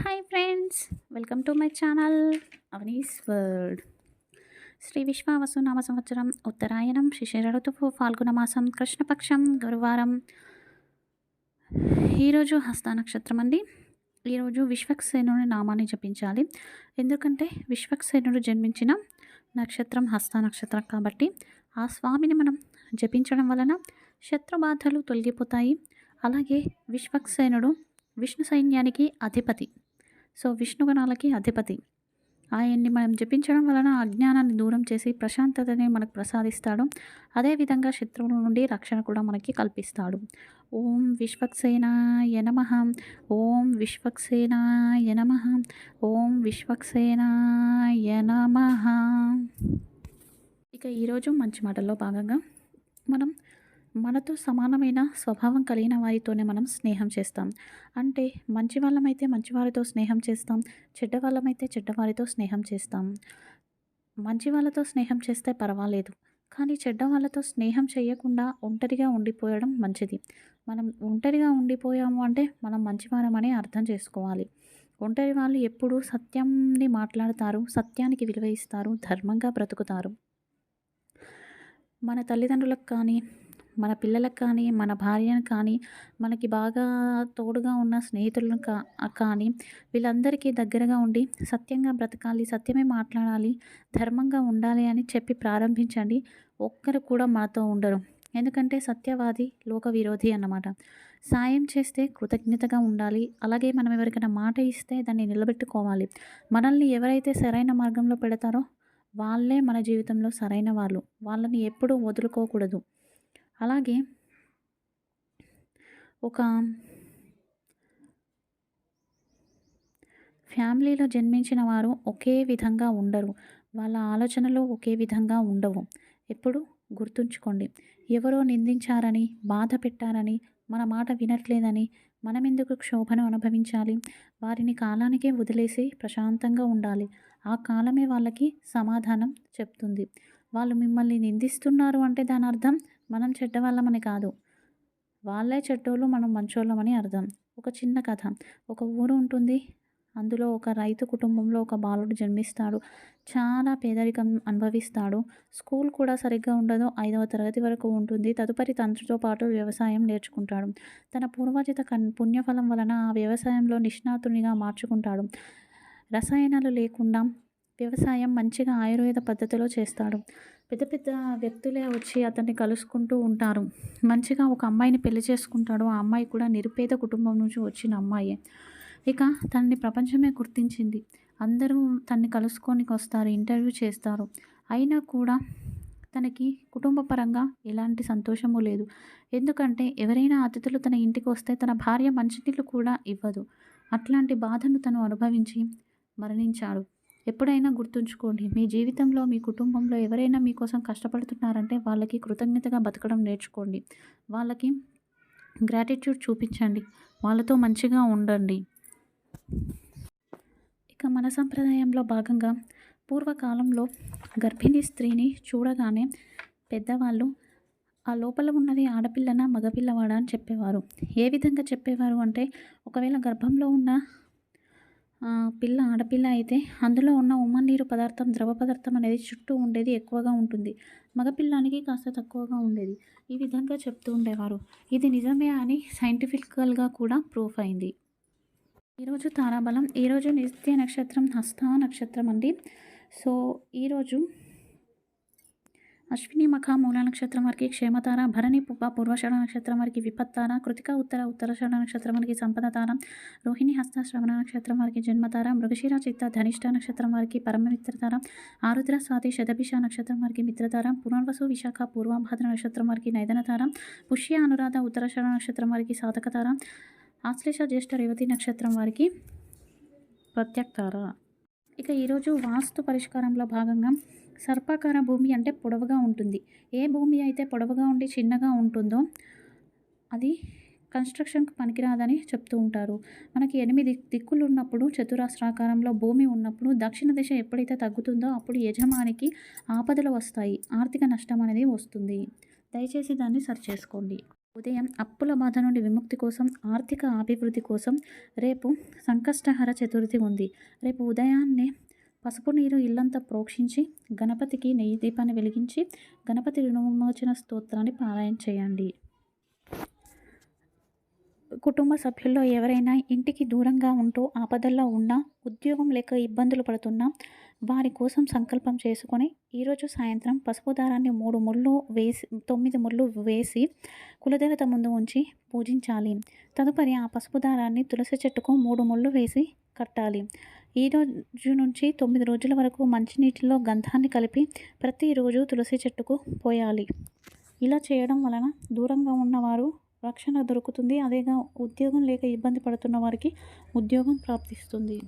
Hi friends, welcome to my channel Avani's world. Shri Vishwavasu నామ సంవత్సరం ఉత్తరాయణం శిశిర ఋతువు ఫాల్గుణ మాసం కృష్ణపక్షం గురువారం. ఈరోజు హస్త నక్షత్రం అండి. ఈరోజు విశ్వక్సేనుని నామాన్ని జపించాలి. ఎందుకంటే విశ్వక్సేనుడు జన్మించిన నక్షత్రం హస్త నక్షత్రం కాబట్టి ఆ స్వామిని మనం జపించడం వలన శత్రుబాధలు తొలగిపోతాయి. అలాగే విశ్వక్సేనుడు విష్ణు సైన్యానికి అధిపతి, సో విష్ణుగణాలకి అధిపతి. ఆయన్ని మనం జపించడం వలన అజ్ఞానాన్ని దూరం చేసి ప్రశాంతతని మనకు ప్రసాదిస్తాడు. అదేవిధంగా శత్రువుల నుండి రక్షణ కూడా మనకి కల్పిస్తాడు. ఓం విశ్వక్సేనాయ నమః, ఓం విశ్వక్సేనాయ నమః, ఓం విశ్వక్సేనాయ నమః. ఇక ఈరోజు మంచి మాటల్లో భాగంగా మనం మనతో సమానమైన స్వభావం కలిగిన వారితోనే మనం స్నేహం చేస్తాం. అంటే మంచి వాళ్ళమైతే మంచివారితో స్నేహం చేస్తాం, చెడ్డ వాళ్ళమైతే చెడ్డవారితో స్నేహం చేస్తాం. మంచి వాళ్ళతో స్నేహం చేస్తే పర్వాలేదు, కానీ చెడ్డ వాళ్ళతో స్నేహం చేయకుండా ఒంటరిగా ఉండిపోయడం మంచిది. మనం ఒంటరిగా ఉండిపోయాము అంటే మనం మంచివారమని అర్థం చేసుకోవాలి. ఒంటరి వాళ్ళు ఎప్పుడూ సత్యాన్ని మాట్లాడతారు, సత్యానికి విలువ ఇస్తారు, ధర్మంగా బ్రతుకుతారు. మన తల్లిదండ్రులకు కానీ, మన పిల్లలకు కానీ, మన భార్యను కానీ, మనకి బాగా తోడుగా ఉన్న స్నేహితులను కానీ వీళ్ళందరికీ దగ్గరగా ఉండి సత్యంగా బ్రతకాలి, సత్యమే మాట్లాడాలి, ధర్మంగా ఉండాలి అని చెప్పి ప్రారంభించండి. ఒక్కరు కూడా మనతో ఉండరు. ఎందుకంటే సత్యవాది లోక విరోధి అన్నమాట. సాయం చేస్తే కృతజ్ఞతగా ఉండాలి. అలాగే మనం ఎవరికైనా మాట ఇస్తే దాన్ని నిలబెట్టుకోవాలి. మనల్ని ఎవరైతే సరైన మార్గంలో పెడతారో వాళ్ళే మన జీవితంలో సరైన వాళ్ళు. వాళ్ళని ఎప్పుడూ వదులుకోకూడదు. అలాగే ఒక ఫ్యామిలీలో జన్మించిన వారు ఒకే విధంగా ఉండరు. వాళ్ళ ఆలోచనలు ఒకే విధంగా ఉండవు. ఎప్పుడు గుర్తుంచుకోండి. ఎవరో నిందించారని, బాధ పెట్టారని, మన మాట వినట్లేదని మనమెందుకు క్షోభను అనుభవించాలి? వారిని కాలానికే వదిలేసి ప్రశాంతంగా ఉండాలి. ఆ కాలమే వాళ్ళకి సమాధానం చెప్తుంది. వాళ్ళు మిమ్మల్ని నిందిస్తున్నారు అంటే దాని అర్థం మనం చెడ్డవాళ్ళమని కాదు. వాళ్ళే చెడ్డోళ్ళు, మనం మంచోళ్ళమని అర్థం. ఒక చిన్న కథ. ఒక ఊరు ఉంటుంది. అందులో ఒక రైతు కుటుంబంలో ఒక బాలుడు జన్మిస్తాడు. చాలా పేదరికం అనుభవిస్తాడు. స్కూల్ కూడా సరిగ్గా ఉండదు. 5వ తరగతి వరకు ఉంటుంది. తదుపరి తండ్రితో పాటు వ్యవసాయం నేర్చుకుంటాడు. తన పూర్వజిత పుణ్యఫలం వలన ఆ వ్యవసాయంలో నిష్ణాతునిగా మార్చుకుంటాడు. రసాయనాలు లేకుండా వ్యవసాయం మంచిగా ఆయుర్వేద పద్ధతిలో చేస్తాడు. పెద్ద పెద్ద వ్యక్తులే వచ్చి అతన్ని కలుసుకుంటూ ఉంటారు. మంచిగా ఒక అమ్మాయిని పెళ్లి చేసుకుంటాడు. ఆ అమ్మాయి కూడా నిరుపేద కుటుంబం నుంచి వచ్చిన అమ్మాయే. ఇక తనని ప్రపంచమే గుర్తించింది. అందరూ తనని కలుసుకోనికి వస్తారు, ఇంటర్వ్యూ చేస్తారు. అయినా కూడా తనకి కుటుంబ పరంగా ఎలాంటి సంతోషము లేదు. ఎందుకంటే ఎవరైనా అతిథులు తన ఇంటికి వస్తే తన భార్య మంచినీళ్ళు కూడా ఇవ్వదు. అట్లాంటి బాధను తను అనుభవించి మరణించాడు. ఎప్పుడైనా గుర్తుంచుకోండి, మీ జీవితంలో మీ కుటుంబంలో ఎవరైనా మీకోసం కష్టపడుతున్నారంటే వాళ్ళకి కృతజ్ఞతగా బతకడం నేర్చుకోండి. వాళ్ళకి గ్రాటిట్యూడ్ చూపించండి. వాళ్ళతో మంచిగా ఉండండి. ఇక మన సంప్రదాయంలో భాగంగా పూర్వకాలంలో గర్భిణీ స్త్రీని చూడగానే పెద్దవాళ్ళు ఆ లోపల ఉన్నది ఆడపిల్లనా మగపిల్లవాడా అని చెప్పేవారు. ఏ విధంగా చెప్పేవారు అంటే, ఒకవేళ గర్భంలో ఉన్న పిల్ల ఆడపిల్ల అయితే అందులో ఉన్న ఉమ్మనీరు పదార్థం, ద్రవ పదార్థం అనేది చుట్టూ ఉండేది ఎక్కువగా ఉంటుంది. మగపిల్లానికి కాస్త తక్కువగా ఉండేది. ఈ విధంగా చెప్తూ ఉండేవారు. ఇది నిజమే అని సైంటిఫికల్గా కూడా ప్రూఫ్ అయింది. ఈరోజు తారాబలం. ఈరోజు నిత్య నక్షత్రం హస్త నక్షత్రం అండి. సో ఈరోజు అశ్విని మఖ మూల నక్షత్రం వారికి క్షేమతార, భరణి పుబ్బ పూర్వషాఢ నక్షత్రం వారికి విపత్తార, కృతిక ఉత్తరాషాఢ నక్షత్రం వారికి సంపదతార, రోహిణి హస్త శ్రవణ నక్షత్రం వారికి జన్మతార, మృగశిర చిత్త ధనిష్ట నక్షత్రం వారికి పరమమిత్రతార, ఆరుద్ర స్వాతి శతభిష నక్షత్రం వారికి మిత్రతార, పునర్వసు విశాఖ పూర్వభాద్ర నక్షత్రం వారికి నైదనతార, పుష్య అనురాధ ఉత్తరాషాఢ నక్షత్రం వారికి సాధకతార, ఆశ్లేష జ్యేష్ఠ రేవతి నక్షత్రం వారికి ప్రత్యక్తార. ఇక ఈరోజు వాస్తు పరిష్కారంలో భాగంగా సర్పాకార భూమి అంటే పొడవుగా ఉంటుంది. ఏ భూమి అయితే పొడవుగా ఉండి చిన్నగా ఉంటుందో అది కన్స్ట్రక్షన్కి పనికిరాదని చెప్తూ ఉంటారు. మనకి 8 దిక్కులు ఉన్నప్పుడు, చతురస్రాకారంలో భూమి ఉన్నప్పుడు దక్షిణ దిశ ఎప్పుడైతే తగ్గుతుందో అప్పుడు యజమానికి ఆపదలు వస్తాయి, ఆర్థిక నష్టం అనేది వస్తుంది. దయచేసి దాన్ని సరిచేసుకోండి. ఉదయం అప్పుల బాధ నుండి విముక్తి కోసం, ఆర్థిక అభివృద్ధి కోసం రేపు సంకష్టహర చతుర్థి ఉంది. రేపు ఉదయాన్నే పసుపు నీరు ఇల్లంతా ప్రోక్షించి, గణపతికి నెయ్యి దీపాన్ని వెలిగించి, గణపతి రుణవిమోచన స్తోత్రాన్ని పారాయణ చేయండి. కుటుంబ సభ్యుల్లో ఎవరైనా ఇంటికి దూరంగా ఉంటూ ఆపదల్లో ఉన్నా, ఉద్యోగం లేక ఇబ్బందులు పడుతున్నా వారి కోసం సంకల్పం చేసుకొని ఈరోజు సాయంత్రం పసుపు దారాన్ని 9 ముళ్ళు వేసి కులదేవత ముందు ఉంచి పూజించాలి. తదుపరి ఆ పసుపు దారాన్ని తులసి చెట్టుకు 3 ముళ్ళు వేసి కట్టాలి. ఈ రోజు నుంచి 9 రోజుల వరకు మంచినీటిలో గంధాన్ని కలిపి ప్రతిరోజు తులసి చెట్టుకు పోయాలి. ఇలా చేయడం వలన దూరంగా ఉన్నవారు రక్షణ దొరుకుతుంది. అదేగా ఉద్యోగం లేక ఇబ్బంది పడుతున్న వారికి ఉద్యోగం ప్రాప్తిస్తుంది.